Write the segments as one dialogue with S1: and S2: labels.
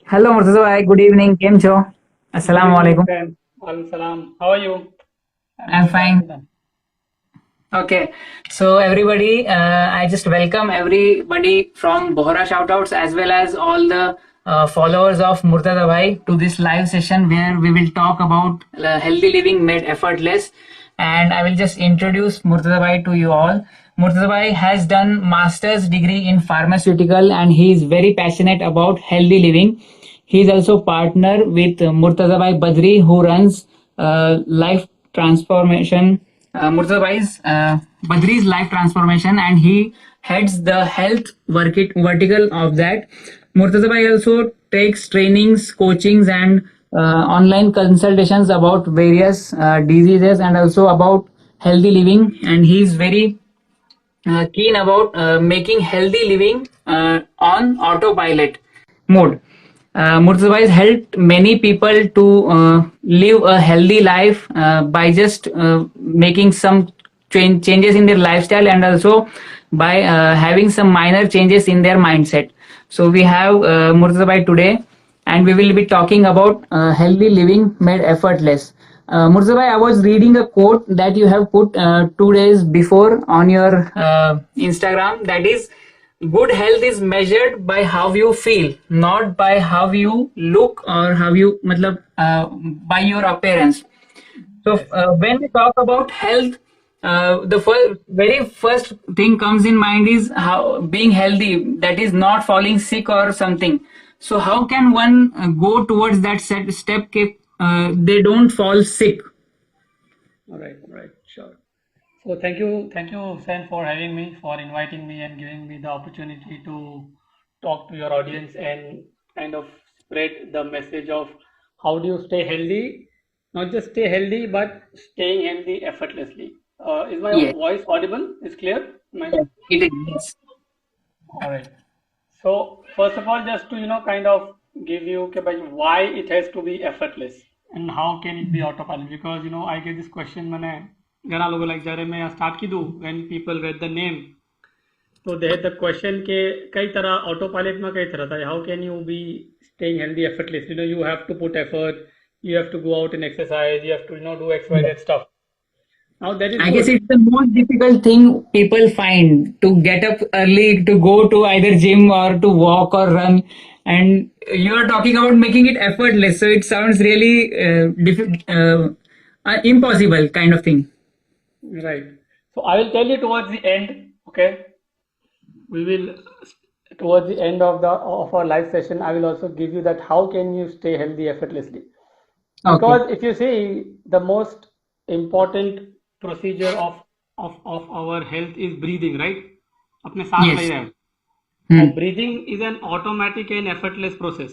S1: Hello, Murtaza bhai. Good evening. Kem cho?
S2: Good
S1: Assalamu
S2: evening,
S1: alaikum.
S2: friend. Alaikum salam. How are you? I'm
S1: I'm
S2: good,
S1: fine.
S2: Alhamdulillah.
S1: Okay. So everybody, I just welcome everybody from Bohra Shoutouts as well as all the followers of Murtaza bhai to this live session where we will talk about healthy living made effortless. And I will just introduce Murtaza bhai to you all. Murtaza bhai has done master's degree in pharmaceutical and he is very passionate about healthy living. He is also partner with Murtaza bhai Badri who runs life transformation. Murtaza bhai's Badri's life transformation and he heads the health vertical of that. Murtaza bhai also takes trainings, coachings and online consultations about various diseases and also about healthy living, and he is very keen about making healthy living on autopilot mode. Murtaza has helped many people to live a healthy life by just making some changes in their lifestyle and also by having some minor changes in their mindset. So we have Murtaza today, and we will be talking about healthy living made effortless. Murzabai, I was reading a quote that you have put 2 days before on your Instagram. That is, good health is measured by how you feel, not by how you look or how you, by your appearance. So
S2: Yes.
S1: when we talk about health, the very first thing comes in mind is how being healthy, that is not falling sick or something. So how can one go towards that step if they don't fall sick?
S2: All right, sure. So thank you, Hussein, for having me, for inviting me and giving me the opportunity to talk to your audience and kind of spread the message of how do you stay healthy, not just stay healthy, but staying healthy effortlessly. Is my
S1: Yes,
S2: voice audible? Is clear?
S1: yes, it is. Yes.
S2: All right. So first of all, just to kind of give you okay, by why it has to be effortless and how can it be autopilot? Because I get this question मैंने घना लोगों like जरे मैं start की दूँ when people read the name. So they had the question के कई तरह autopilot में कई तरह था. How can you be staying healthy effortless? You have to put effort. You have to go out and exercise. You have to do X Y Z stuff. Now that is
S1: I guess
S2: good.
S1: it's the most difficult thing people find to get up early to go to either gym or to walk or run. And you are talking about making it effortless. So it sounds really impossible kind of thing.
S2: Right. So I will tell you towards the end. Okay. We will towards the end of our live session I will also give you that how can you stay healthy effortlessly,
S1: Okay.
S2: because if you see the most important procedure of our health is breathing, right? अपने सांस ले
S1: Yes.
S2: रहे हैं और
S1: Hmm.
S2: breathing is an automatic and effortless process,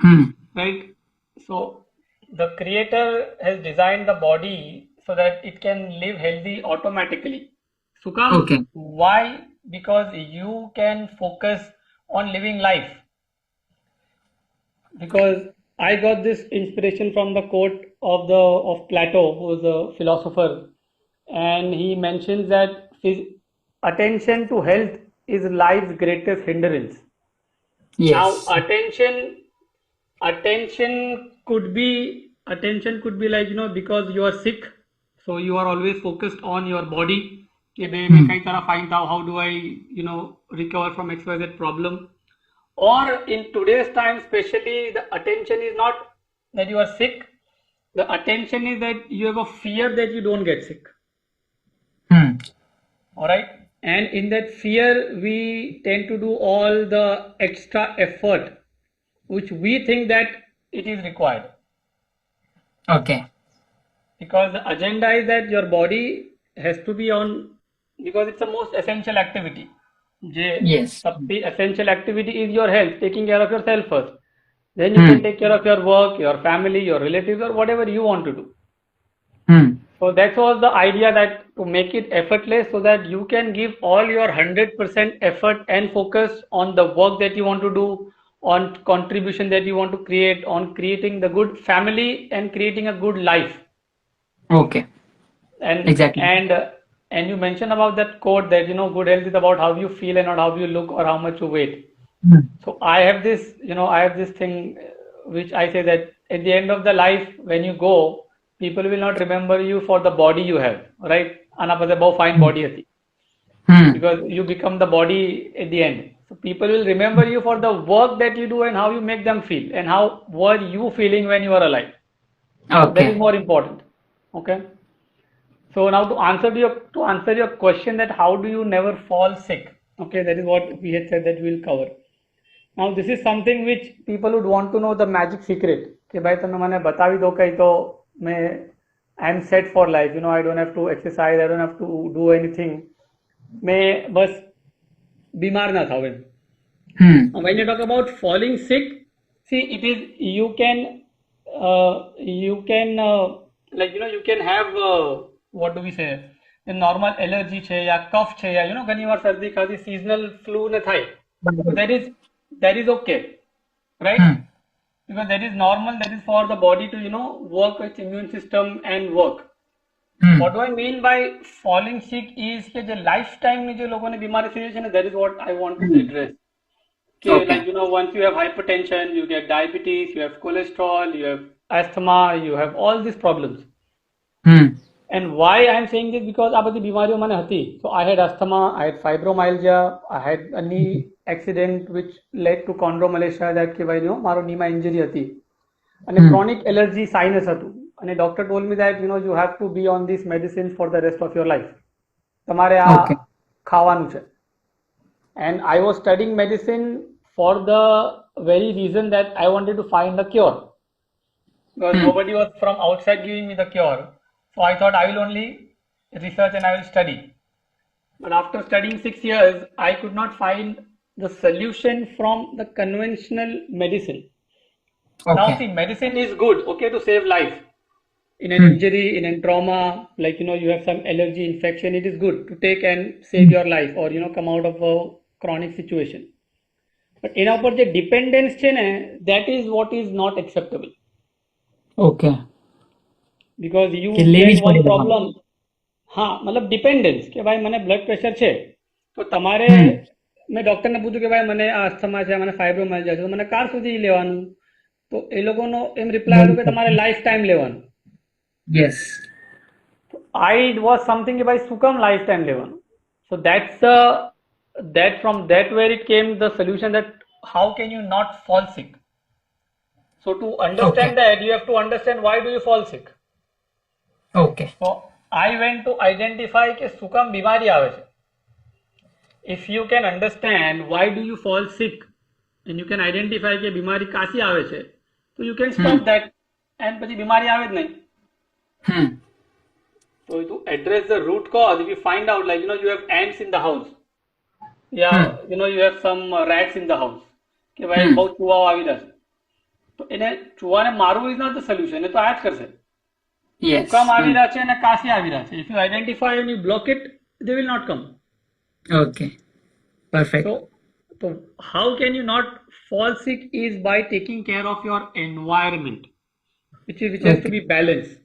S1: Hmm.
S2: right? So the creator has designed the body so that it can live healthy automatically. Sukam,
S1: Okay.
S2: why? Because you can focus on living life. Because I got this inspiration from the quote of Plato, who was a philosopher, and he mentions that attention to health is life's greatest hindrance. Now,
S1: Yes.
S2: attention could be like because you are sick, so you are always focused on your body. कि भाई मैं
S1: Hmm.
S2: कई तरह find out how do I recover from XYZ problem. Or in today's time, especially, the attention is not that you are sick. The attention is that you have a fear that you don't get sick.
S1: Hmm.
S2: All right. And in that fear, we tend to do all the extra effort which we think that it is required,
S1: Okay.
S2: because the agenda is that your body has to be on, because it's the most essential activity.
S1: Yes.
S2: The essential activity is your health, taking care of yourself first. Then you can
S1: Hmm.
S2: take care of your work, your family, your relatives, or whatever you want to do.
S1: Hmm.
S2: So that was the idea, that to make it effortless so that you can give all your 100% effort and focus on the work that you want to do, on contribution that you want to create, on creating the good family and creating a good life.
S1: Okay.
S2: And
S1: Exactly.
S2: and and you mentioned about that quote that good health is about how you feel and not how you look or how much you weight.
S1: Hmm.
S2: So I have this, I have this thing which I say that at the end of the life, when you go, people will not remember you for the body you have, right? આના પાસે બહુ fine
S1: Hmm.
S2: body હતી.
S1: Hmm.
S2: Because you become the body at the end. So people will remember you for the work that you do and how you make them feel and how were you feeling when you are alive. So that is
S1: Okay.
S2: more important. Okay. So now to answer your question that how do you never fall sick? Okay, that is what we had said that we will cover. Now this is something which people would want to know the magic secret. કે ભાઈ તમે મને બતાવી દો કઈ તો મેં I am set for life. I don't have to exercise. I don't have to do anything. મેં બસ બીમાર ના થાવ એમ.
S1: Hmm.
S2: When you talk about falling sick, see it is you can have what do we say, a normal allergy છે યા કફ છે યા ઘણી વાર શરદી ખાંસી seasonal flu ને થાય. So that is okay, right?
S1: Hmm.
S2: Because that is normal, that is for the body to work its immune system and work.
S1: Hmm.
S2: What do I mean by falling sick is કે જે lifetime ની જે લોકોને બીમારી થઈ છે ને, that is what I want to address. Okay,
S1: Okay.
S2: like once you have hypertension, you get diabetes, you have cholesterol, you have asthma, you have all these problems.
S1: Hmm.
S2: And why I am saying this, because આ બધી બીમારીઓ મને હતી. So I had asthma, I had fibromyalgia, I had a knee accident which led to chondromalacia, that કે ભાઈ મારો knee માં injury હતી. અને chronic allergy sinus હતું. અને doctor told me that you have to be on this medicine for the rest of your life. તમારે આ
S1: Okay.
S2: ખાવાનું છે. And I was studying medicine for the very reason that I wanted to find a cure. Because nobody was from outside giving me the cure. So I thought I will only research and I will study. But after studying 6 years, I could not find the solution from the conventional medicine. Now
S1: Okay.
S2: see, medicine is good, okay, to save life. In an injury, in a trauma, like you have some allergy, infection, it is good to take and save your life, or come out of a chronic situation. But એના ઉપર જે dependence છે ને, that is what is not acceptable.
S1: Okay.
S2: Because you
S1: કે લેવી
S2: get
S1: જ
S2: one
S1: પડે
S2: problem. હા, મતલબ ડિપેન્ડન્સ કે ભાઈ મને બ્લડ પ્રેશર છે તો તમારે મેં ડોક્ટરને પૂછ્યું કે ભાઈ મને આ અસ્થમા છે, મને ફાઇબ્રોમાઇલ્જિયા છે, તો મને કાર સુધી લેવાનું? તો એ લોકોનો એમ રિપ્લાય આવ્યો કે તમારે લાઈફ ટાઈમ લેવાનું.
S1: Yes.
S2: I was something કે ભાઈ શું કામ લાઈફ ટાઈમ લેવાનું? So that from that where it came the solution that how can you not fall sick? So to understand that, you have to understand why do you fall sick.
S1: Okay.
S2: So I went to identify કે શું કામ બીમારી આવે છે. If you can understand why do you fall sick and you can identify કે બીમારી કાસી આવે છે, so you can stop that and પછી બીમારી આવે જ નહીં. So to address the root cause, if you find out like you have ants in the house, you have some rats in the house, કે ભાઈ બહુ ચૂહાઓ આવી રહ્યા છે, તો એને ચૂહાને મારવું is not the solution, એ તો આ જ કરશે.
S1: Yes.
S2: કામ આવી રહ્યા છે અને કાસી આવી રહ્યા છે. If you identify and you block it, they will not come.
S1: Okay. Perfect.
S2: So how can you not fall sick is by taking care of your environment, which has to be balanced.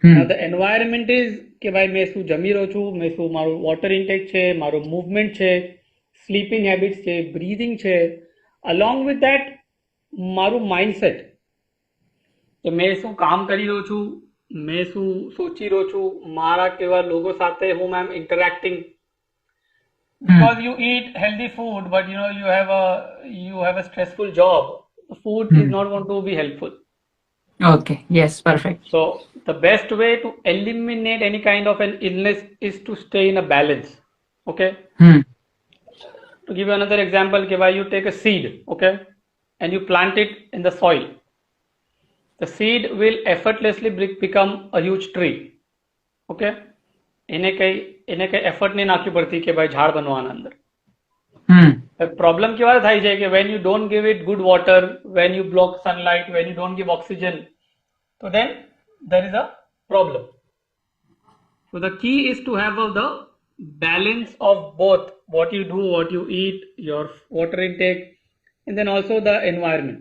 S2: Now the environment is કે ભાઈ મેં શું જમી રહ્યો છું, મેં શું મારું water intake છે, મારું movement છે, sleeping habits છે, breathing છે, along with that મારું mindset, કે મેં શું કામ કરી રહ્યો છું, મેં શું સોચી રહ્યો છું, મારા કેવા લોકો સાથે whom I am interacting. Because you eat healthy food, but you have a stressful job, the food is not going to be helpful.
S1: Okay. Yes. Perfect.
S2: So the best way to eliminate any kind of an illness is to stay in a balance. Okay. To give you another example, कि भाई you take a seed, okay, and you plant it in the soil. The seed will effortlessly become a huge tree. Okay. એને કઈ effort નહીં નાખવી પડતી કે ભાઈ ઝાડ બનવાના અંદર. પ્રોબ્લેમ કેવા થાય છે કે when you don't give it good water, when you block sunlight, when you don't give oxygen, so then there is a problem. So the key is to have the balance of both what you do, what you eat, your water intake, and then also the environment.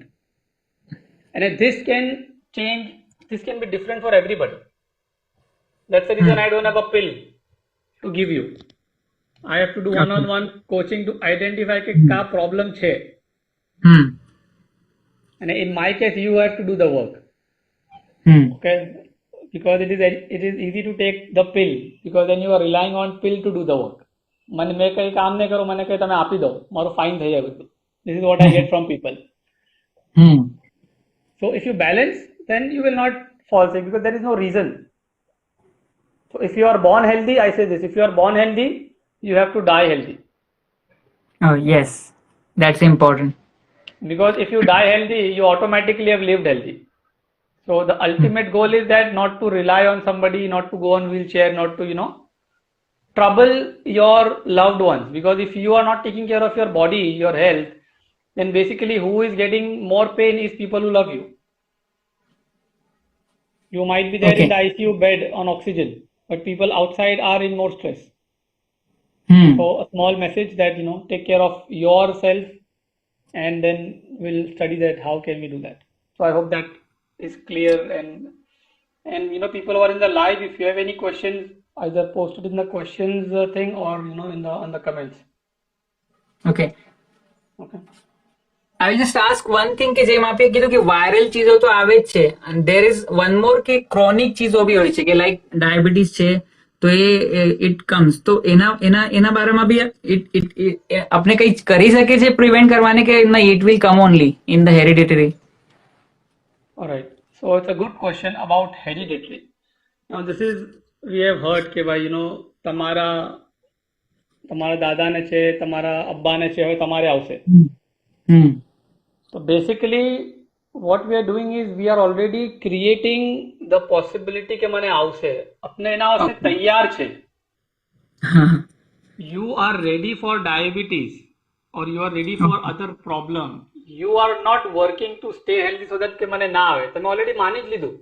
S2: And this can be different for everybody. That's the reason I don't have a pill to give you. I have to do one-on-one coaching to identify કે કા problem છે.
S1: Hmm.
S2: And in my case, you have to do the work.
S1: Hmm.
S2: Okay, because it is easy to take the pill because then you are relying on pill to do the work. મેં કંઈ કામ નહીં કરું મને કંઈ તમે આપી દો મારું ફાઇન થઈ જાય બધું. This is what I get from people.
S1: Hmm.
S2: So if you balance, then you will not fall sick because there is no reason. So if you are born healthy, I say this: if you are born healthy, you have to die healthy.
S1: Oh yes, that's important.
S2: Because if you die healthy, you automatically have lived healthy. So the ultimate goal is that not to rely on somebody, not to go on wheelchair, not to trouble your loved ones. Because if you are not taking care of your body, your health, then basically who is getting more pain is people who love you. You might be there in the
S1: Okay.
S2: ICU bed on oxygen, but people outside are in more stress.
S1: Hmm.
S2: So a small message that take care of yourself, and then we'll study that how can we do that. So I hope that is clear, and people who are in the live, if you have any questions, either post it in the questions thing or in the on the comments.
S1: Okay.
S2: Okay.
S1: I will just ask one thing કે જેમ આપે કીધું કે viral ચીજો તો આવે જ છે and there is one more કે ક્રોનિક ચીજો બી હોય છે કે લાઈક ડાયાબિટીસ છે તો એ ઇટ કમ્સ તો એના બારેમાં બી આપણે કઈ કરી શકે છે પ્રિવેન્ટ કરવાને કે ના it will come only in the hereditary.
S2: All right. So it's a good question about hereditary. Now this is we have heard કે ભાઈ તમારા તમારા દાદાને છે તમારા અબ્બાને છે હવે તમારે આવશે. So basically what we are doing is we are already creating the possibility કે મને આવશે. अपने એના વાસ્તે તૈયાર છે. You are ready for diabetes or you are ready for other problem. You are not working to stay healthy so that કે મને ના આવે. તમે already માની જ લીધું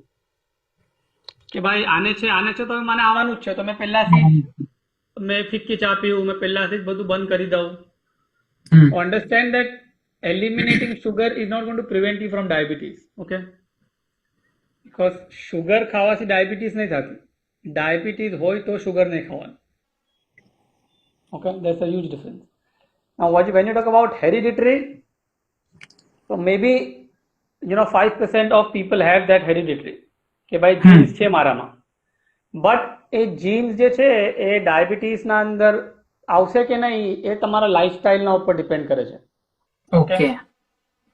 S2: કે ભાઈ આને છે તો મને આવવાનું જ છે તો મેં પહેલાથી મેં ફિક્કી ચા પીવું મેં પહેલાથી જ બધું બંધ કરી દઉં. Understand that eliminating sugar is not going to prevent you from diabetes. Okay, because sugar ખાવાથી diabetes નહીં થતી. Diabetes હોય તો sugar નહીં ખાવાનું. Okay, there's a huge difference. Now when you talk about hereditary, so maybe 5% of people have that hereditary કે ભાઈ jeans છે મારામાં, બટ એ જીન્સ જે છે એ ડાયાબિટીસના અંદર આવશે કે નહીં એ તમારા લાઈફસ્ટાઈલના ઉપર ડિપેન્ડ કરે છે.
S1: Okay.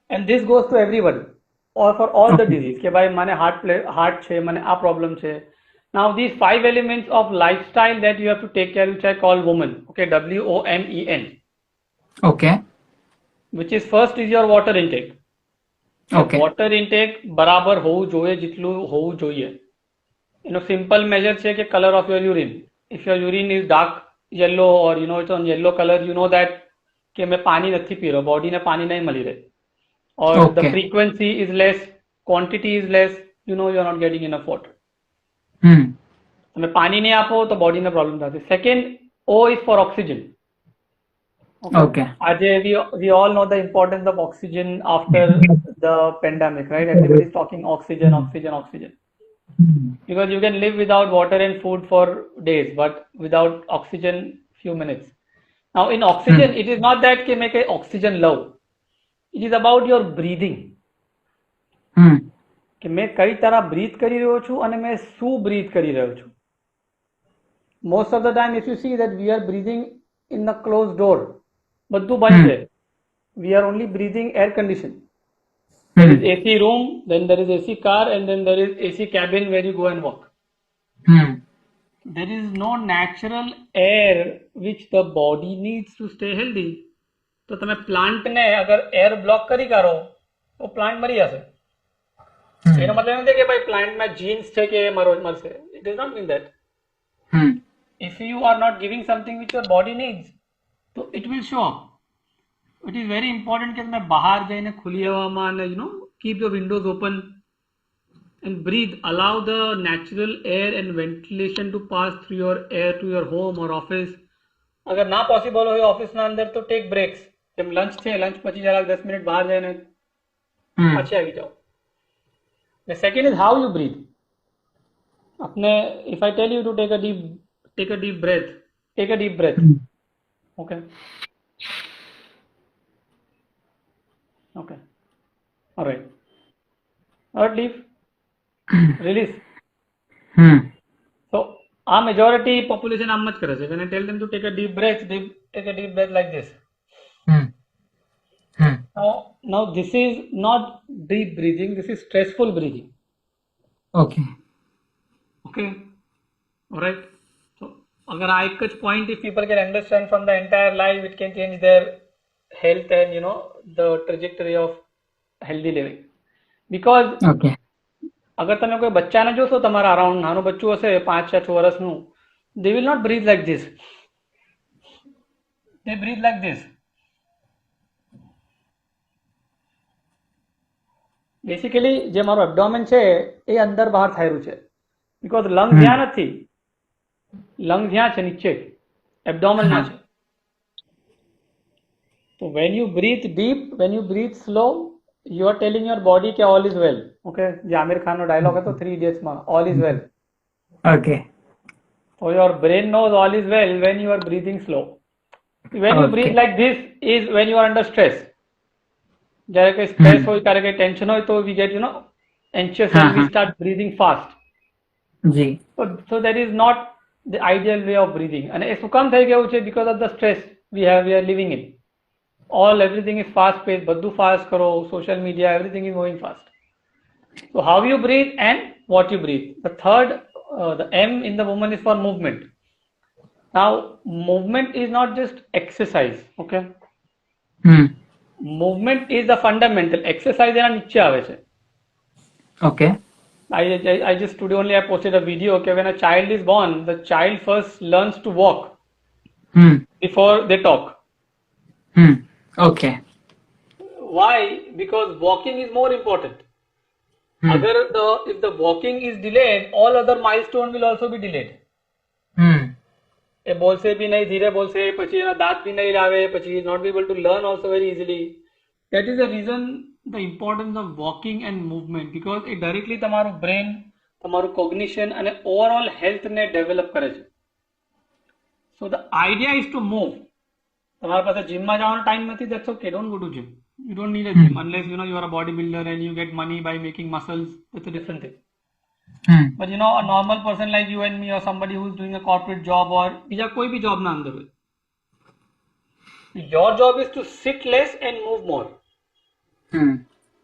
S2: And this goes to everybody or for all the disease કે ભાઈ મને હાર્ટ છે મને આ પ્રોબ્લેમ છે. Now these 5 elements of lifestyle that you have to take care, which I call women. Okay, WOMEN.
S1: Okay.
S2: Which is first is your water intake.
S1: Okay.
S2: Water intake બરાબર હોવું જોઈએ જેટલું હોવું જોઈએ. Simple measure છે કે color of your urine. If your urine is dark yellow or it's on yellow color, you know that કે મેં પાણી નથી પી રહ્યો, બોડીને પાણી નહીં મળી રહે. Or the
S1: Okay.
S2: frequency is less, quantity is less, you are not getting enough water. તમે પાણી નહીં આપો તો બોડીને પ્રોબ્લેમ થશે. Second O is for oxygen.
S1: Okay.
S2: આજે we all know the importance of oxygen after the pandemic, right? Everybody is talking oxygen. Because you can live without water and food for days, but without oxygen, few minutes. Now in oxygen, it is not that કે મેં કઈ oxygen લઉં. It is about your breathing. કે મેં કઈ तरह breathe કરી રહ્યો છું અને મેં શું breathe કરી રહ્યો છું. Most of the time if you see that we are breathing in a closed door, બધું બંધ છે. We are only breathing air condition. There is AC room, then there is AC car, and then there is AC cabin where you go and walk. There is no natural air which the body needs to stay healthy. તો તમે પ્લાન્ટને અગર air block કરી કરો તો plant મરી જશે. એનો મતલબ એમ નથી કે ભાઈ પ્લાન્ટમાં જીન્સ છે કે મરશે. It does not mean that. If you are not giving something which your body needs, so it will show up. It is very important કે તમે બહાર જઈને ખુલ્લી હવામાં અને keep your windows open and breathe. Allow the natural air and ventilation to pass through your air to your home or office. અગર ના possible હોય ઓફિસના અંદર તો ટેક બ્રેક્સ. જેમ લંચ છે લંચ પછી જરાક 10 મિનિટ બહાર જઈને પાછી આવી જાઓ. The second is how you breathe. अपने if I tell you to take a deep breath, take a deep breath. Okay. Okay. All right. Leave. Release. So our majority population આમ જ કરે છે. When I tell them to take a deep breath, they take a deep breath like this. Now this is not deep breathing. This is stressful breathing.
S1: Okay.
S2: Okay. All right. So अगर आ एक point if people can understand from the entire life, it can change their health and the trajectory of healthy living. Because
S1: Okay.
S2: અગર તમે કોઈ બચ્ચાને જોશો તમારા around નાનું બચ્ચું હશે 5 या 6 વર્ષનું, they will not breathe like this. They breathe like this. Basically જે મારું એબ્ડોમેન છે એ અંદર બહાર થઈ રહ્યું છે, બીકોઝ લંગ ત્યાં નથી, લંગ ત્યાં છે નીચે, એબ્ડોમેનમાં છે. So when you breathe deep, when you breathe slow, you are telling your body કે all is well. Okay, જે આમિર ખાનનો ડાયલોગ હતો 3 Idiots માં, all is well.
S1: Okay.
S2: So your brain knows all is well when you are breathing slow. When you breathe like this is when you are under stress. જ્યારે કઈ stress હોય, ત્યારે કઈ tension હોય તો we get anxious and we start breathing fast.
S1: G.
S2: So that is not the ideal way of breathing. અને એ શું કામ થઈ ગયું છે? Because of the stress we are living in. Everything is fast paced, બધું fast કરો, social media, everything is moving fast. So how you breathe and what you breathe. The third, the M in the woman is for movement. Now movement is not just exercise. Okay. Movement is the fundamental. Exercise એના નીચે આવે છે.
S1: Okay.
S2: I just today only I posted a video. Okay, when a child is born, the child first learns to walk before they talk.
S1: Okay.
S2: Why? Because walking is more important. If the walking is delayed, all other milestones will also be delayed. એ બોલશે બી નહીં, ધીરે બોલશે, પછી એના દાંત બી નહીં લાવે, પછી he is not be able to learn also very easily. That is the reason the importance of walking and movement, because it directly તમારું brain, તમારું cognition અને overall health ને develop કરે છે. So the idea is to move. તમારા પાસે જીમમાં જવાનો ટાઈમ નથી, that's okay, don't go to gym. You don't need a gym unless you are a bodybuilder and you get money by making muscles. That's a different thing. But a normal person like you and me, or somebody who's doing a corporate job or બીજા કોઈ બી job ના અંદર હોય, your job is to sit less and move more.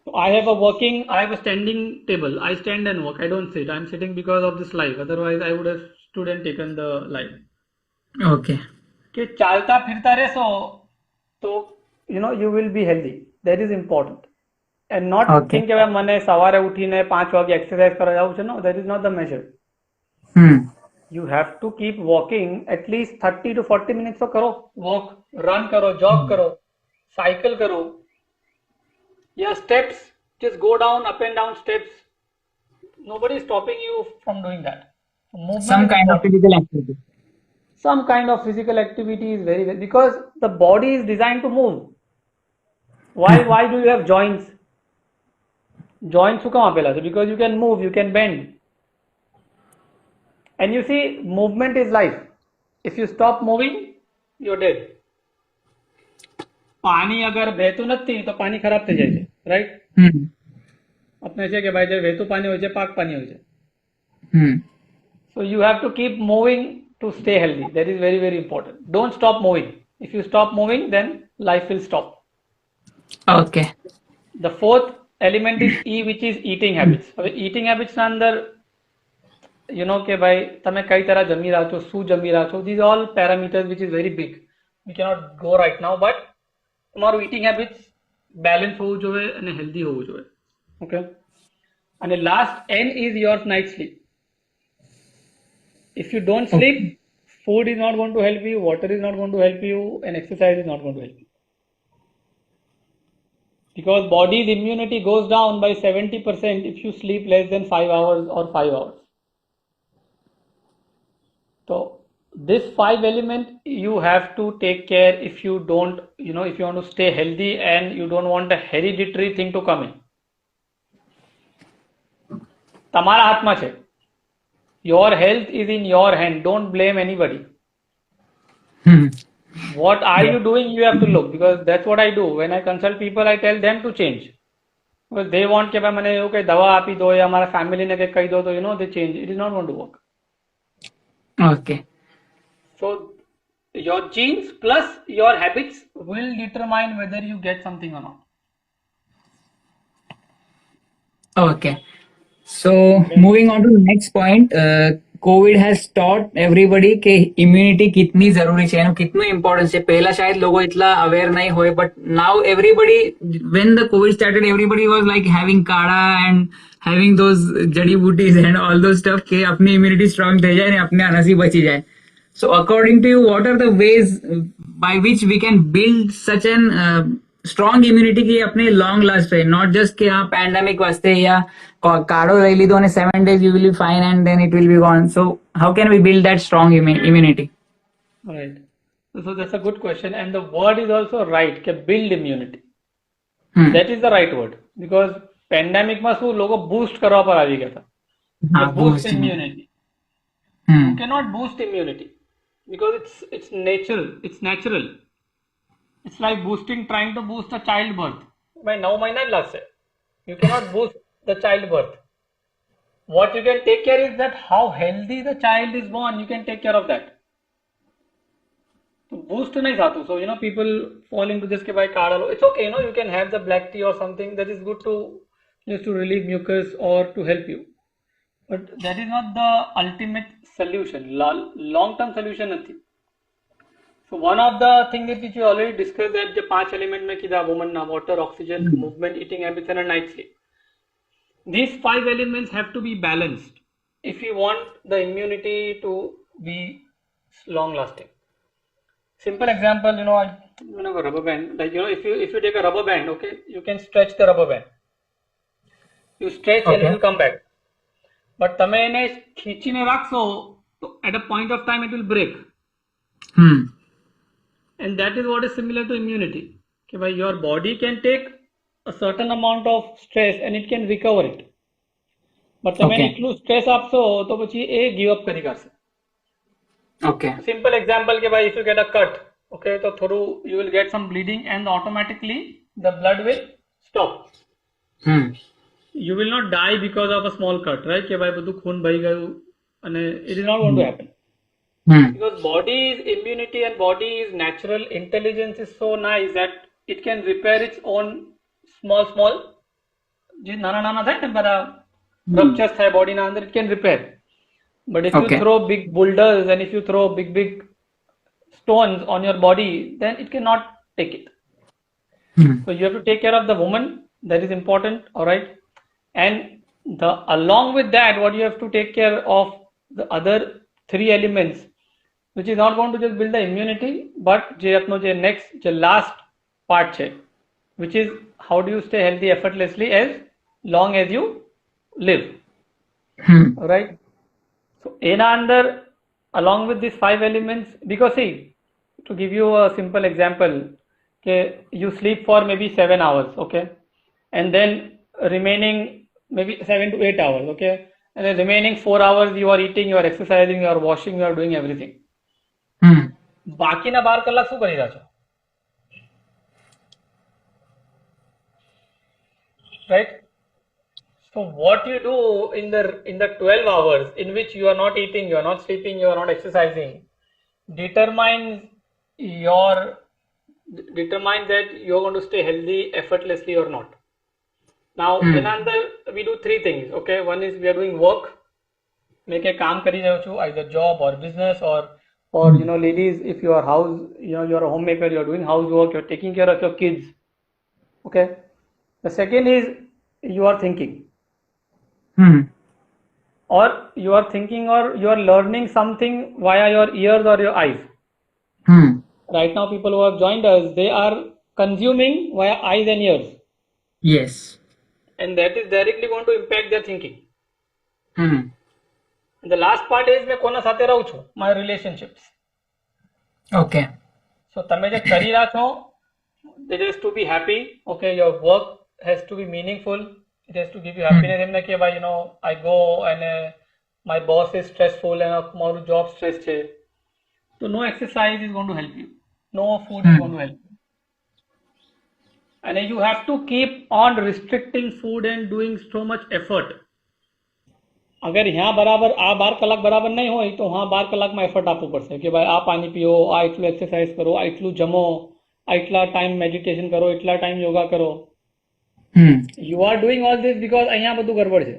S2: So I have a standing table. I stand and work. I don't sit. I'm sitting because of this live. Otherwise I would have stood and taken the live.
S1: Okay.
S2: કે ચાલતા ફિરતા રહેશો તો you will be healthy. That is important. And not think કે મને સવારે ઉઠીને 5 વાગે exercise કરવા જવું છે. No, that is not the measure. You have to keep walking at least 30 to 40 minutes તો કરો. Walk, run કરો, jog કરો, cycle કરો. Yeah, steps, just go down, up and down steps. Nobody is stopping you from doing that.
S1: Some kind of physical activity.
S2: Some kind of physical activity is very, very, because the body is designed to move. Why do you have joints? Joints શું કામ આપેલા છે? Because you can move, you can bend. And you see, movement is life. If you stop moving, you're dead. પાણી અગર વહેતું નથી તો પાણી ખરાબ થઈ જાય છે, રાઈટ? આપણે છે કે ભાઈ જે વહેતું પાણી હોય છે પાક પાણી હોય છે. So you have to keep moving to stay healthy. That is very, very important. Don't stop moving. If you stop moving, then life will stop.
S1: Okay.
S2: The fourth element is E, which is eating habits. હવે eating habits ના અંદર કે ભાઈ તમે કઈ તરહ જમી રહ્યા છો, શું જમી રહ્યા છો, these all parameters which is very big. We cannot go right now, but તમારું eating habits balance હોવું જોઈએ અને healthy હોવું જોઈએ. Okay. અને last N is your night sleep. If you don't sleep, food is not going to help you, water is not going to help you, and exercise is not going to help you. Because body's immunity goes down by 70% if you sleep less than 5 hours or 5 hours. So this 5 element you have to take care if you don't, if you want to stay healthy and you don't want a hereditary thing to come in. તમારા હાથમાં છે. Your health is in your hand. Don't blame anybody. what are
S1: Yeah.
S2: you doing, you have to look, because that's what I do when I consult people. I tell them to change because they want કે ભાઈ મને એવું કઈ દવા આપી દો યા મારા family ને કઈ કહી દો, તો they change. It is not going to work.
S1: Okay.
S2: So your genes plus your habits will determine whether you get something or not.
S1: Okay. So moving on to the next point, COVID has taught everybody કે immunity कितनी जरूरी છે, એનું કેટલું importance છે. પહેલા શાયદ લોકો એટલા aware નહીં હોય, but now everybody, when the COVID started, everybody was like having काढ़ा and having those जड़ी booties and all those stuff કે अपनी immunity strong થઈ જાય ને अपने आना से बची जाए. So according to you, what are the ways by which we can build such an strong immunity कि अपने long last रहे, not just कि हाँ pandemic वास्ते या काढ़ो ले ली तो 7 days you will be fine and then it will be gone. So how can we build that strong immunity?
S2: Right. So that's a good question, and the word is also right કે build immunity. That is the right word, because pandemic માં શું લોકો boost કરવા પર આવી ગયા હતા. Boost immunity. You cannot boost immunity because it's natural. It's like trying to boost a childbirth. By 9 મહિના જ લાગશે. You cannot boost the childbirth. What you can take care is that how healthy the child is born. You can take care of that. So boost nahi thatu. So people fall into this ke bhai kaadha lo. It's okay, you can have the black tea or something that is good to just to relieve mucus or to help you. But that is not the ultimate solution. Long-term solution nathi. So one of the things which we already discussed, that the 5 element mein kida woman na water, oxygen, movement, eating habits and a night sleep. These 5 elements have to be balanced if you want the immunity to be long lasting. Simple example, I have a rubber band. Like if you take a rubber band, okay, you can stretch the rubber band. You stretch and it will come back. But તમે એને ખીચીને રાખશો તો at a point of time it will break. And that is what is similar to immunity. Okay, by your body can take a certain amount of stress and it can recover it. But તમે એટલું stress આપશો તો પછી એ give up કરી કાઢશે.
S1: Okay.
S2: Simple example કે ભાઈ if you get a cut, okay, તો થોડું you will get some bleeding and automatically the blood will stop. You will not die because of a small cut, right? કે ભાઈ બધું ખૂન બહી ગયું અને it is not going to happen. Because body's immunity and body's natural intelligence is so nice that it can repair its own small જે નાના થાય ને બધા ruptures થાય બોડીના અંદર, it can repair. But if you throw big boulders and if you throw big stones on your body, then it cannot take it. So you have to take care of the woman. That is important. All right. And along with that, what you have to take care of the other 3 elements, which is not going to just build the immunity, but next, the last part, which is how do you stay healthy effortlessly as long as you live. All right. So એના અંદર along with these 5 elements, because see, to give you a simple example, okay, you sleep for maybe 7 hours, okay, and then remaining maybe 7 to 8 hours, okay, and the remaining 4 hours you are eating, you are exercising, you are washing, you are doing everything. બાકીના 12 કલાક શું કરી રહ્યા છો? Right? So what you do in the 12 hours in which you are not eating, you are not sleeping, you are not exercising, determines that you are going to stay healthy effortlessly or not. Now, we do 3 things. Okay, one is we are doing work. મેં કે કામ કરી રહ્યો છું, either job or business or ladies, if you are you are a homemaker, you are doing housework, you are taking care of your kids. Okay. The second is you are thinking. Or you are thinking or you are learning something via your ears or your eyes. Right now, people who have joined us, they are consuming via eyes and ears.
S1: Yes.
S2: And that is directly going to impact their thinking. And the last part is मैं कोना साथे रहूं છું, my relationships.
S1: Okay.
S2: So તમે જે કરી રહ્યા છો, it has to be happy. Okay, your work has to be meaningful. It has to give you happiness. એમ કે ભાઈ I go and my boss is stressful and મારું job stress છે. So no exercise is going to help you. no food is going to help. And you have to keep on restricting food and doing so much effort. અગર यहाँ બરાબર આ 12 કલાક બરાબર નહીં હોય તો હા 12 કલાકમાં એફર્ટ આપવું પડશે કે ભાઈ આ પાણી પીઓ, આ એટલું એક્સરસાઇઝ કરો, આ એટલું જમો, આ એટલા ટાઈમ મેડિટેશન કરો, એટલા ટાઈમ યોગા કરો. You are doing all this because અહીંયા બધું ગડબડ છે.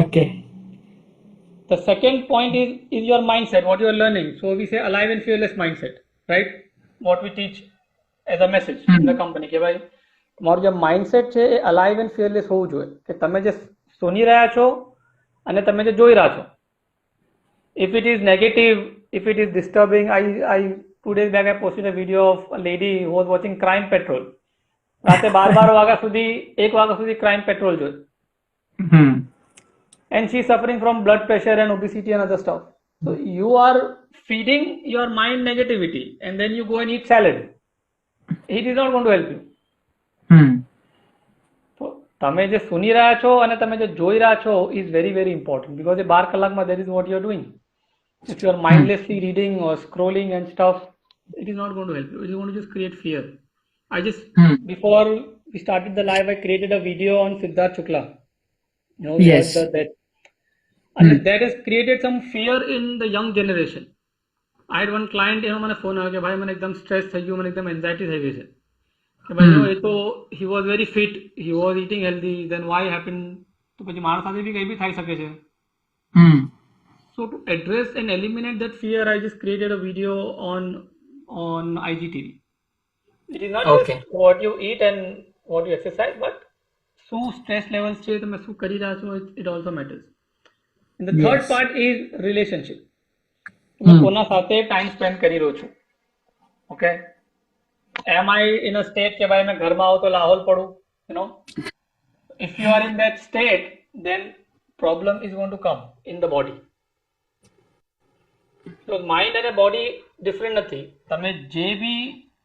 S1: Okay.
S2: The second point is your mindset, what you are learning. So we say alive and fearless mindset, right? What we teach as a message in the company કે ભાઈ તમારું જે mindset છે એ alive and fearless હોવું જોઈએ કે તમે જે સુની રહ્યા છો અને તમે જે જોઈ રહ્યા છો. If it is negative, if it is disturbing, I 2 days back I posted a video of a lady who was watching Crime Patrol. રાતે 12 વાગ્યા સુધી 1 વાગ્યા સુધી Crime Patrol જોઈ. And she is suffering from blood pressure and obesity and other stuff. So you are feeding your mind negativity and then you go and eat salad. It is not going to help you. So તમે જે સુની રહ્યા છો અને તમે જે જોઈ રહ્યા છો is very very important because એ 12 કલાકમાં that is what you are doing. If you are mindlessly reading or scrolling and stuff, it is not going to help you. It is going to just create fear. Before we started the live, I created a video on Siddharth Shukla. You know,
S1: Yes.
S2: that. And that has created some fear in the young generation. I had one client, મને phone આવ્યો કે ભાઈ મને એકદમ stress થઈ ગયું, મને એકદમ એન્ઝાયટી થઈ ગઈ છે કે ભાઈ એ તો he was very fit, he was eating healthy, then why happened? તો પછી મારા સાથે બી કંઈ બી થઈ શકે છે. So to address and eliminate that fear, I just created a video on IGTV. It is not just what you eat and what you exercise, but શું stress levels છે, તમે શું કરી રહ્યા છો, it also matters. And the third part is relationship. તમે કોના સાથે ટાઈમ સ્પેન્ડ કરી રહ્યો છો. Okay, am I in a state કે ભાઈ મેં ઘરમાં આવું તો લાહોલ પડું, you know? If you are in that state, then problem is going to come in the body. So mind and body different નથી. તમે જે બી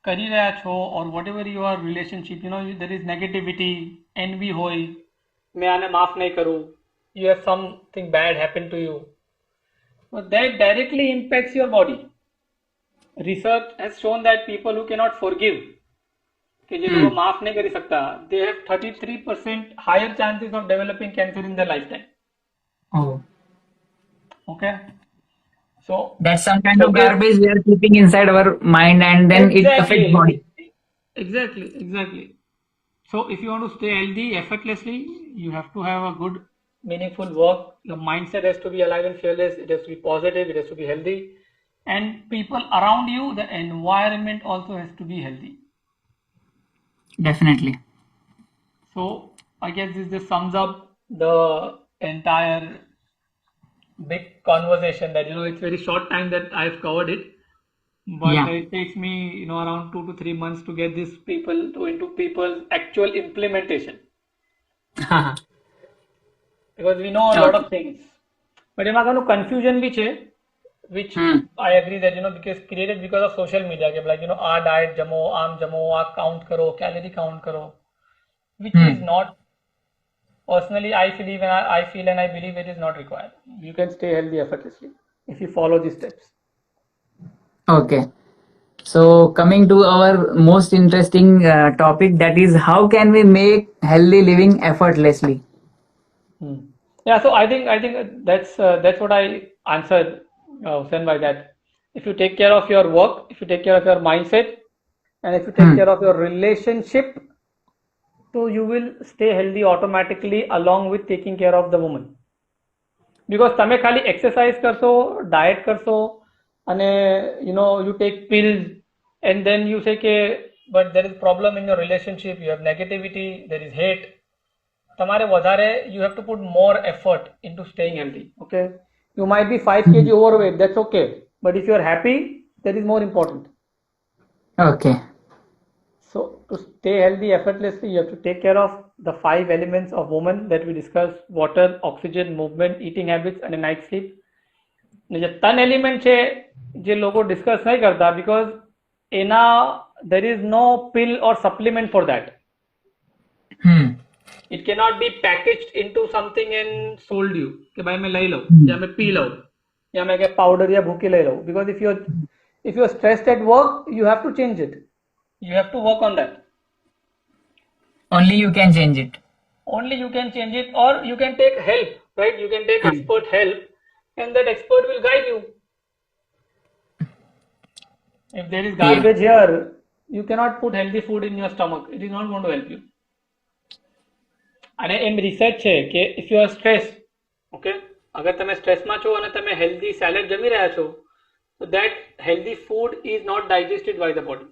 S2: કરી રહ્યા છો or whatever your relationship, you know, there is negativity, envy હોય, મેં આને માફ નહીં કરું, you have something bad happen to you. So that directly impacts your body. Research has shown that people who cannot forgive, कि जे लोग माफ नहीं कर सकता, they have 33% higher chances of developing cancer in their lifetime.
S1: Oh.
S2: Okay. So
S1: That's some kind of garbage we are keeping inside our mind and then it affects body.
S2: Exactly. So if you want to stay healthy effortlessly, you have to have a good meaningful work. Your mindset has to be alive and fearless. It has to be positive. It has to be healthy. And people around you, the environment also has to be healthy.
S1: Definitely.
S2: So I guess this just sums up the entire big conversation that, you know, it's very short time that I've covered it. But it takes me, you know, around 2 to 3 months to get this into people's actual implementation. Because we know a lot of things. But એમાં ઘણું confusion બી છે, which I agree that, you know, because created because of social media, like, you know, આ diet જમો, આમ જમો, આ count કરો, calorie count કરો, which is not, personally I feel and I believe it is not required. You can stay healthy effortlessly if you follow these steps.
S1: Okay. So coming to our most interesting topic, that is how can we make healthy living effortlessly?
S2: Yeah, so I think that's what I answered, Hussain, by that. If you take care of your work, if you take care of your mindset, and if you take care of your relationship, so you will stay healthy automatically along with taking care of the woman. Because તમે ખાલી exercise કરશો, diet કરશો, અને you know, you take pills and then you say કે but there is problem in your relationship, you have negativity, there is hate, તમારે વધારે, you have to put more effort into staying healthy. Okay, you might be 5 kg overweight, that's okay, but if you are happy, that is more important.
S1: Okay.
S2: So to stay healthy effortlessly, you have to take care of the 5 elements of woman that we discussed: water, oxygen, movement, eating habits and a night sleep. જે 3 element છે જે લોકો discuss નહીં કરતા, because એના there is no pill or supplement for that. It cannot be packaged into something and sold you કે ભાઈ મેં લઈ લઉં, યા મેં પી લઉં, યા મેં કે પાવડર યા ભૂકી લઈ લઉં. Because If you're stressed at work, you have to change it. You have to work on that.
S1: Only you can change it.
S2: Only you can change it, or you can take help, right? You can take
S1: Hmm.
S2: expert help, and that expert will guide you. If there is garbage here, you cannot put healthy food in your stomach. It is not going to help you. અને એમ research છે કે if you are stress, okay, અગર તમે સ્ટ્રેસમાં છો અને તમે healthy salad જમી રહ્યા છો, તો that healthy food is not digested by the body.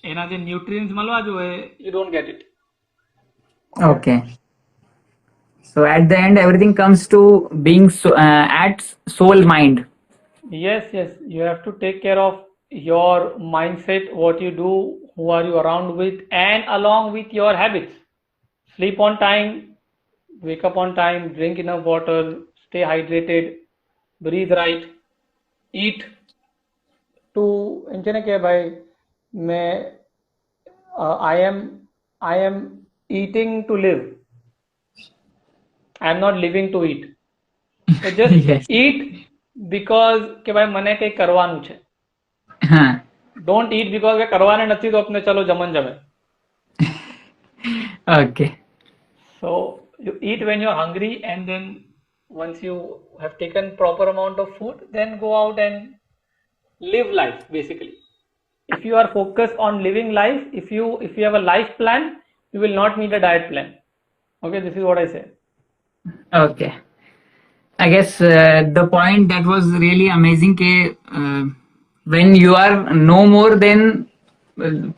S2: એના જે ન્યુટ્રિયન્ટ્સ મળવા જોઈએ, you don't get it.
S1: Okay. So at the end, everything comes to being at soul mind.
S2: Yes, you have to take care of your mindset, what you do, who are you around with, and along with your habits. Sleep on time, wake up on time, drink enough water, stay hydrated, breathe right, eat to इंचने के भाई मैं I am eating to live. I am not living to eat. So just
S1: Yes.
S2: eat because કે ભાઈ મને કંઈ કરવાનું છે.
S1: Huh.
S2: Don't eat because કે કરવાને નથી તો આપને ચલો જમન જમે.
S1: Okay.
S2: So you eat when you're hungry, and then once you have taken proper amount of food, then go out and live life basically. If you are focused on living life, if you have a life plan, you will not need a diet plan. Okay, this is what I say.
S1: Okay. I guess the point that was really amazing ke when you are no more, then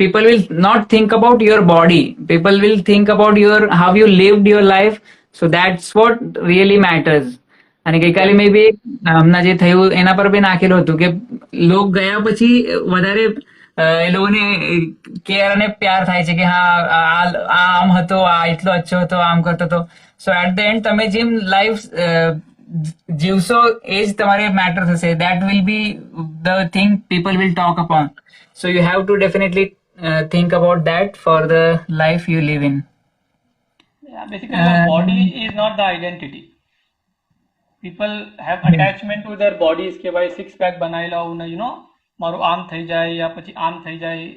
S1: people will not think about your body. People will think about your how you lived your life. So that's what really matters. અને ગઈકાલે મેં બી હમણાં જે થયું એના પર બી નાખેલું હતું કે લોક ગયા પછી વધારે એ લોકોને કેર અને પ્યાર થાય છે કે હા આ આમ હતો, આ એટલો અચ્છો હતો, આમ કરતો હતો. સો એટ ધ એન્ડ તમે જેમ લાઈફ જીવશો એ જ તમારે મેટર થશે. That will be the thing people will talk upon. So you have to definitely think about that for the life you live in.
S2: Yeah, basically your body is not the identity. People have attachment to their bodies કે ભાઈ six pack બનાવી લઉં ને મારું આમ થઈ જાય યા પછી આમ થઈ જાય.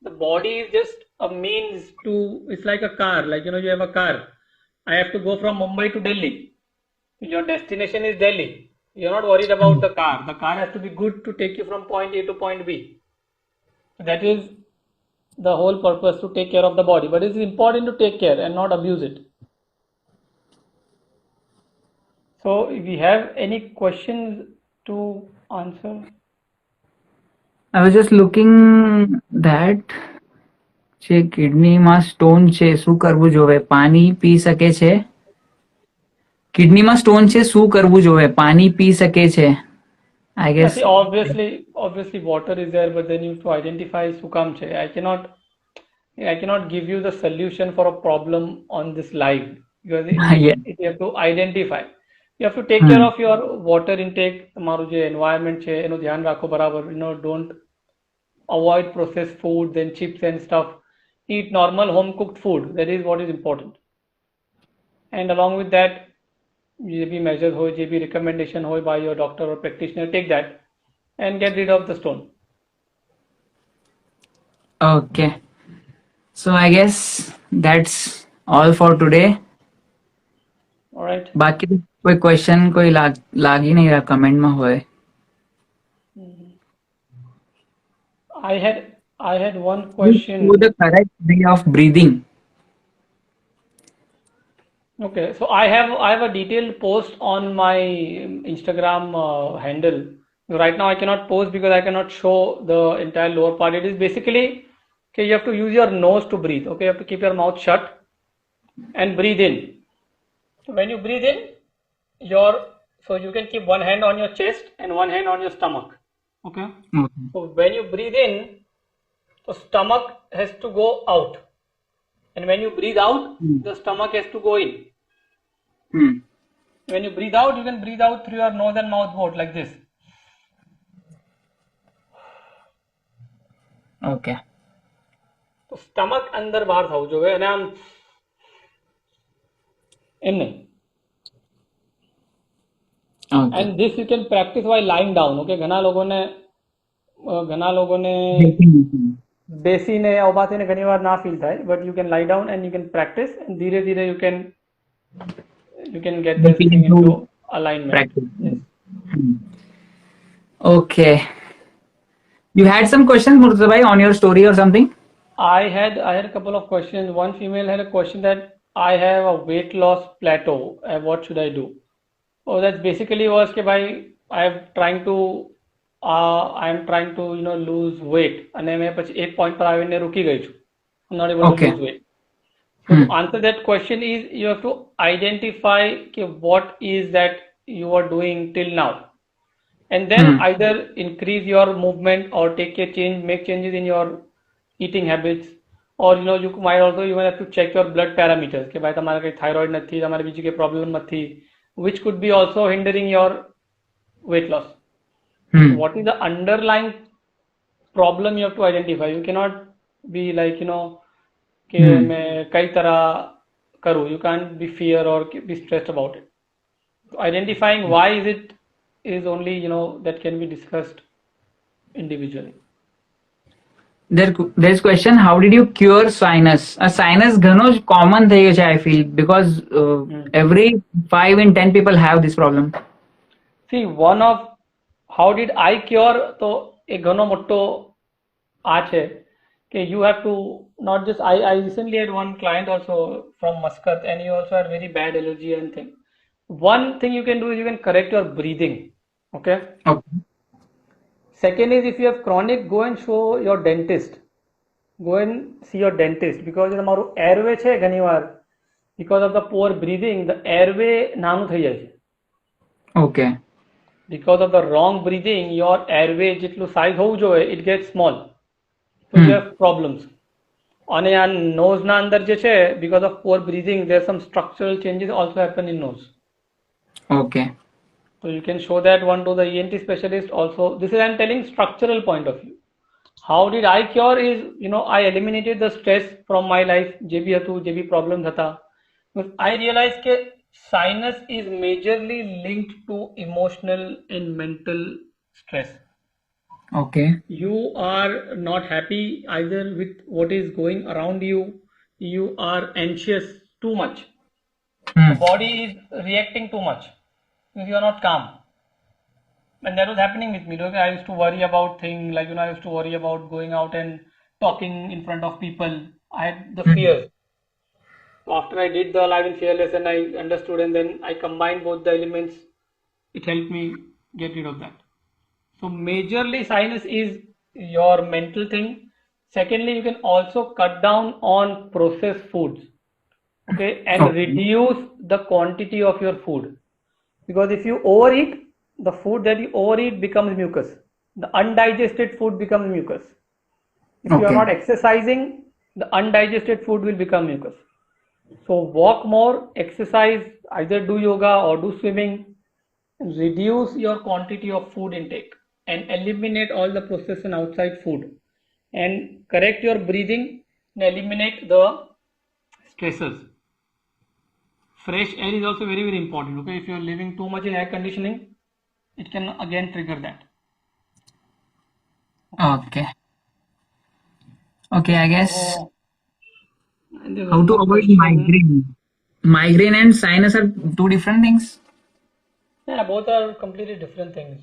S2: The body is just a means to, it's like a car, like you have a car. I have to go from Mumbai to Delhi. Your destination is Delhi. You're not worried about the car. The car has to be good to take you from point A to point B. That is the whole purpose, to take care of the body. But it's important to take care and not abuse it. So if we have any questions to answer.
S1: I was just looking that જે કિડનીમાં stone છે શું કરવું જોવે? પાણી પી શકે છે? કિડનીમાં stone છે શું કરવું જોવે? પાણી પી શકે છે? I guess.
S2: See, obviously water is there, but then you have to identify શું કામ છે. I cannot give you the solution for a problem on this live, because
S1: Yeah.
S2: you have to identify. You have to take care of your water intake. તમારું જે environment છે એનું ધ્યાન રાખો બરાબર. Don't avoid processed foods and chips and stuff. Eat normal home cooked food. That is what is important. And along with that, જે બી measures હોય, જે બી recommendation હોય by your doctor or practitioner, take that and get rid of the stone.
S1: Okay. So I guess that's all for today.
S2: All right.
S1: બાકી કોઈ question કોઈ લાગી નહીં રહ્યા કમેન્ટમાં હોય?
S2: I had one question.
S1: The correct way of breathing.
S2: Okay, so I have a detailed post on my Instagram handle. Right now I cannot post because I cannot show the entire lower part. It is basically, okay, you have to use your nose to breathe. Okay, you have to keep your mouth shut and breathe in. So when you breathe in, so you can keep one hand on your chest and one hand on your stomach. Okay. So when you breathe in, the stomach has to go out, and when you breathe out, the stomach has to go in. When you breathe out, you can breathe out through your nose and mouth both like this.
S1: Okay.
S2: તો stomach અંદર બહાર થવું જોઈએ અને આમ એમ નહીં.
S1: Okay.
S2: And this you can practice while lying down. Okay, ઘણા લોકોને બેસીને या ઊભા થઈને ઘણી વાર ના ફીલ થાય, but you can lie down and you can practice, and ધીરે ધીરે you can get
S1: The
S2: this thing
S1: feeling to
S2: into alignment.
S1: practice.
S2: Yes.
S1: Okay. You had some questions, Murtaza bhai, on your story or something?
S2: I had a couple of questions. One female had a question that I have a weight loss plateau. What should I do? Oh, that's basically was कि भाई I am trying to lose weight અને મેં પછી એક point પર આવીને રૂકી ગઈ છું. I'm not able to
S1: Okay.
S2: lose weight. So to answer that question is you have to identify what is that you are doing till now, and then either increase your movement or make changes in your eating habits, or you might also even have to check your blood parameters કે ભાઈ તમારે કઈ thyroid નથી, તમારે બીજી કઈ problem નથી, which could be also hindering your weight loss. What is the underlying problem you have to identify. You cannot be like कि मैं कई तरह करूँ. You can't be fear or be stressed about it. So identifying why is only that can be discussed individually.
S1: There's question, how did you cure sinus? A sinus ઘણો જ common થઈ ગયો છે, I feel, because every 5 in 10 people have this problem.
S2: See, one of how did I cure, તો એ ઘણો મોટો આ છે કે you have to not just I recently had one client also from Muscat, and he also had very bad allergy and thing. One thing you can do is you can correct your breathing. Okay. Second is, if you have chronic, go and show your dentist. Go and see your dentist, because તમારું airway છે ઘણી વાર because of the poor breathing the airway નાનું થઈ જાય છે.
S1: Okay.
S2: Because of the wrong breathing your airway જેટલું size હોવું જોઈએ it gets small, so you have problems. અને આ nose ના અંદર જે છે because of poor breathing there are some structural changes also happen in nose.
S1: Okay.
S2: So you can show that one to the ENT specialist also. This is I am telling structural point of view. How did I cure is I eliminated the stress from my life. જે બી હતું, જે બી problems હતા. But I realized that sinus is majorly linked to emotional and mental stress.
S1: Okay.
S2: You are not happy either with what is going around you. You are anxious too much. The body is reacting too much. You are not calm. And that was happening with me. I used to worry about things like I used to worry about going out and talking in front of people. I had the fears. So after I did the Live and Fearless and I understood, and then I combined both the elements, it helped me get rid of that. So majorly sinus is your mental thing. Secondly, you can also cut down on processed foods. Okay, and reduce the quantity of your food, because if you overeat, the food that you overeat becomes mucus. The undigested food becomes mucus. If you are not exercising, the undigested food will become mucus. So walk more, exercise, either do yoga or do swimming, reduce your quantity of food intake and eliminate all the processed and outside food, and correct your breathing and eliminate the stressors. Fresh air is also very, very important. Okay, if you are living too much in air conditioning, it can again trigger that.
S1: Okay, I guess how to avoid migraine. Migraine and sinus are two different things.
S2: Yeah, both are completely different things.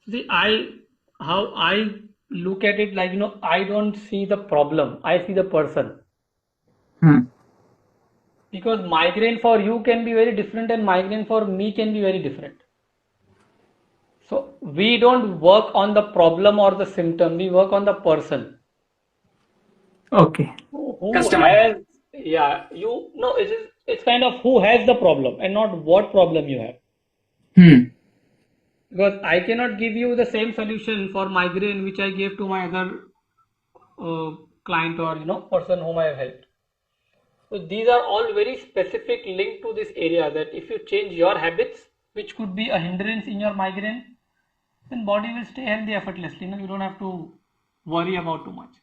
S2: See, how I look at it, like I don't see the problem, I see the person. Because migraine for you can be very different and migraine for me can be very different. So we don't work on the problem or the symptom, we work on the person.
S1: Okay.
S2: Who has, it's kind of who has the problem and not what problem you have. Because I cannot give you the same solution for migraine which I gave to my other client or person whom I have helped. So these are all very specific linked to this area, that if you change your habits, which could be a hindrance in your migraine, then body will stay healthy effortlessly. You don't have to worry about too much.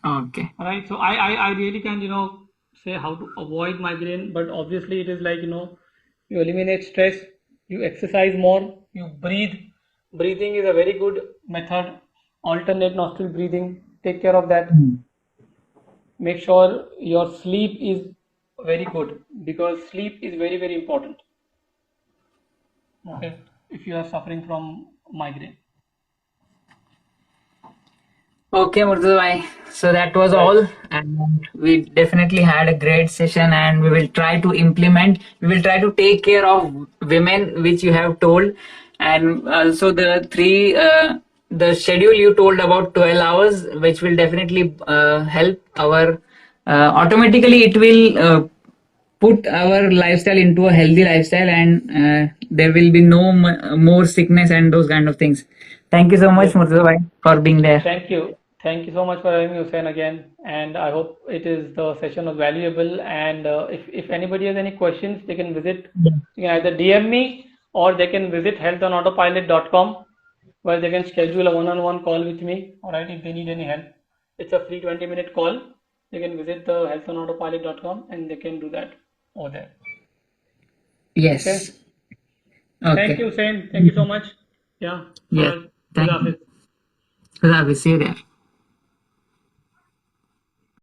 S1: Okay.
S2: Right. So I really can't say how to avoid migraine, but obviously it is like you eliminate stress, you exercise more, you breathe. Breathing is a very good method. Alternate nostril breathing. Take care of that. Make sure your sleep is very good, because sleep is very, very important. Okay, if you are suffering from migraine.
S1: Okay, Murtaza bhai. So that was
S2: Right.
S1: all, and we definitely had a great session, and we will try to implement. We will try to take care of women, which you have told, and also the three. The schedule you told about 12 hours, which will definitely help our. Automatically, it will put our lifestyle into a healthy lifestyle, and there will be no more sickness and those kind of things. Thank you so much,
S2: Yes.
S1: Murtaza bhai, for being there.
S2: Thank you. Thank you so much for having me, Hussein, again. And I hope it is the session was valuable. And if anybody has any questions, they can visit, you can either DM me, or they can visit healthonautopilot.com, where they can schedule a one-on-one call with me. All right, if they need any help. It's a free 20-minute call. They can visit the healthonautopilot.com and they can do that over there. Okay.
S1: Yes.
S2: Thank you,
S1: Okay.
S2: Hussein. Thank you so much. Yeah. All
S1: Yes.
S2: right.
S1: Thank
S2: Khuda
S1: you.
S2: Hafiz.
S1: Khuda Hafiz. See you there.